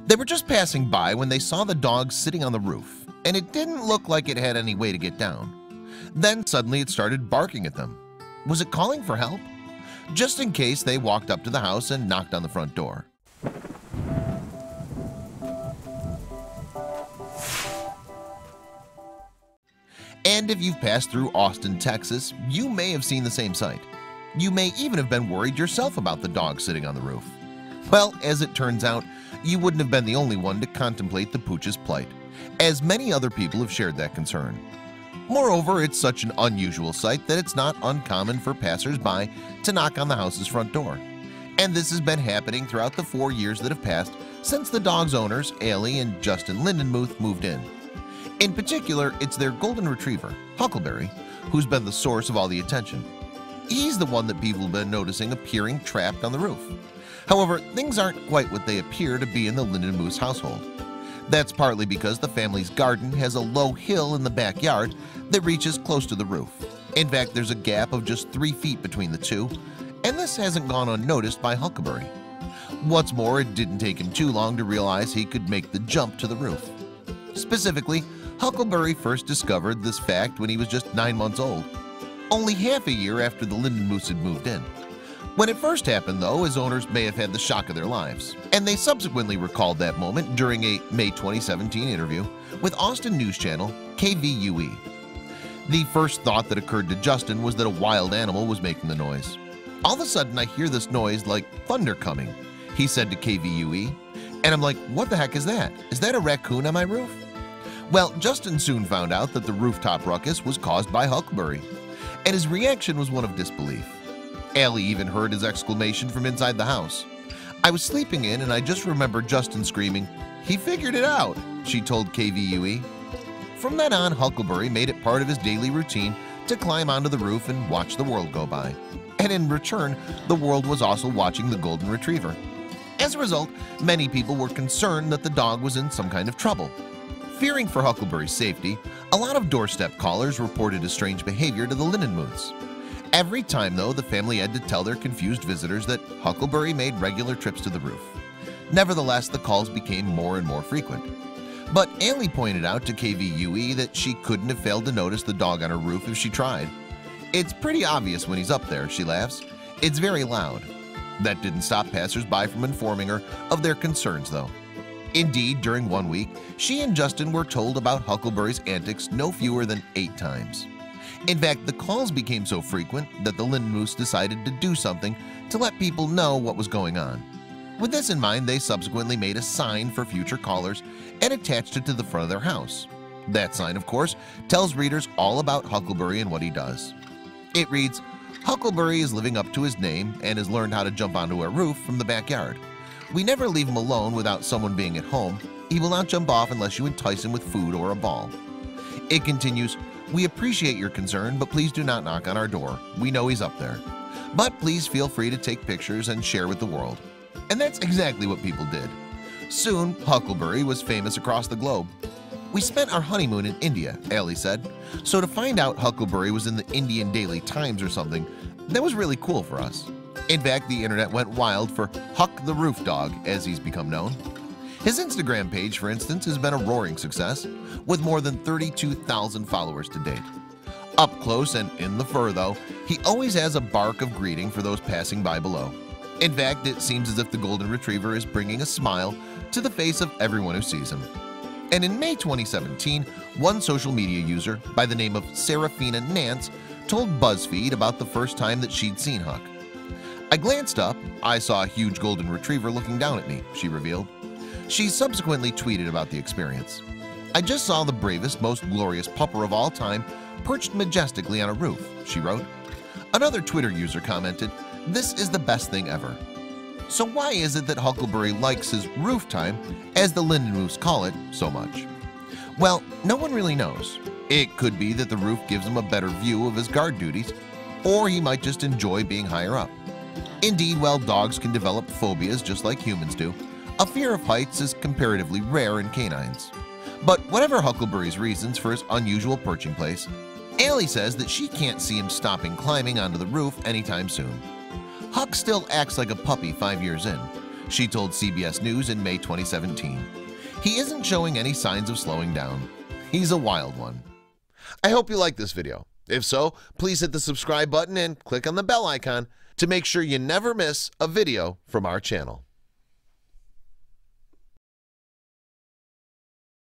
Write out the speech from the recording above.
They were just passing by when they saw the dog sitting on the roof, and it didn't look like it had any way to get down. Then suddenly it started barking at them. Was it calling for help? Just in case, they walked up to the house and knocked on the front door. And if you've passed through Austin, Texas, you may have seen the same sight. You may even have been worried yourself about the dog sitting on the roof. Well, as it turns out, you wouldn't have been the only one to contemplate the pooch's plight, as many other people have shared that concern. Moreover, it's such an unusual sight that it's not uncommon for passers-by to knock on the house's front door. And this has been happening throughout the 4 years that have passed since the dog's owners, Allie and Justin Lindenmuth, moved in. In particular, it's their golden retriever, Huckleberry, who's been the source of all the attention. He's the one that people have been noticing appearing trapped on the roof. However, things aren't quite what they appear to be in the Lindenmuth household. That's partly because the family's garden has a low hill in the backyard that reaches close to the roof. In fact, there's a gap of just 3 feet between the two, and this hasn't gone unnoticed by Huckleberry. What's more, it didn't take him too long to realize he could make the jump to the roof. Specifically, Huckleberry first discovered this fact when he was just 9 months old, only half a year after the Lindenmuths had moved in. When it first happened, though, his owners may have had the shock of their lives, and they subsequently recalled that moment during a May 2017 interview with Austin News Channel KVUE. The first thought that occurred to Justin was that a wild animal was making the noise. "All of a sudden I hear this noise like thunder coming," he said to KVUE, "and I'm like, what the heck is that? Is that a raccoon on my roof?" Well, Justin soon found out that the rooftop ruckus was caused by Huckleberry, and his reaction was one of disbelief. Allie even heard his exclamation from inside the house. "I was sleeping in and I just remembered Justin screaming, 'He figured it out,'" she told KVUE. From then on, Huckleberry made it part of his daily routine to climb onto the roof and watch the world go by. And in return, the world was also watching the golden retriever. As a result, many people were concerned that the dog was in some kind of trouble. Fearing for Huckleberry's safety, a lot of doorstep callers reported his strange behavior to the Lindenmuths. Every time, though, the family had to tell their confused visitors that Huckleberry made regular trips to the roof. Nevertheless, the calls became more and more frequent. But Allie pointed out to KVUE that she couldn't have failed to notice the dog on her roof if she tried. "It's pretty obvious when he's up there," she laughs. "It's very loud." That didn't stop passers-by from informing her of their concerns, though. Indeed, during 1 week, she and Justin were told about Huckleberry's antics no fewer than 8 times. In fact, the calls became so frequent that the Lindenmuths decided to do something to let people know what was going on. With this in mind, they subsequently made a sign for future callers and attached it to the front of their house. That sign, of course, tells readers all about Huckleberry and what he does. It reads, "Huckleberry is living up to his name and has learned how to jump onto our roof from the backyard. We never leave him alone without someone being at home. He will not jump off unless you entice him with food or a ball." It continues, "We appreciate your concern, but please do not knock on our door. We know he's up there. But please feel free to take pictures and share with the world." And that's exactly what people did. Soon, Huckleberry was famous across the globe. "We spent our honeymoon in India," Allie said. "So to find out Huckleberry was in the Indian Daily Times or something, that was really cool for us." In fact, the internet went wild for Huck the Roof Dog, as he's become known. His Instagram page, for instance, has been a roaring success, with more than 32,000 followers to date. Up close and in the fur, though, he always has a bark of greeting for those passing by below. In fact, it seems as if the golden retriever is bringing a smile to the face of everyone who sees him. And in May 2017, one social media user by the name of Serafina Nance told BuzzFeed about the first time that she'd seen Huck. "I glanced up, I saw a huge golden retriever looking down at me," she revealed. She subsequently tweeted about the experience. "I just saw the bravest, most glorious pupper of all time perched majestically on a roof," she wrote. Another Twitter user commented, "This is the best thing ever." So why is it that Huckleberry likes his roof time, as the Lindenmuths call it, so much? Well, no one really knows. It could be that the roof gives him a better view of his guard duties, or he might just enjoy being higher up. Indeed, while dogs can develop phobias just like humans do, a fear of heights is comparatively rare in canines. But whatever Huckleberry's reasons for his unusual perching place, Allie says that she can't see him stopping climbing onto the roof anytime soon. Huck still acts like a puppy 5 years in. she told CBS News in May 2017. He isn't showing any signs of slowing down. He's a wild one. I hope you liked this video. If so, please hit the subscribe button and click on the bell icon to make sure you never miss a video from our channel.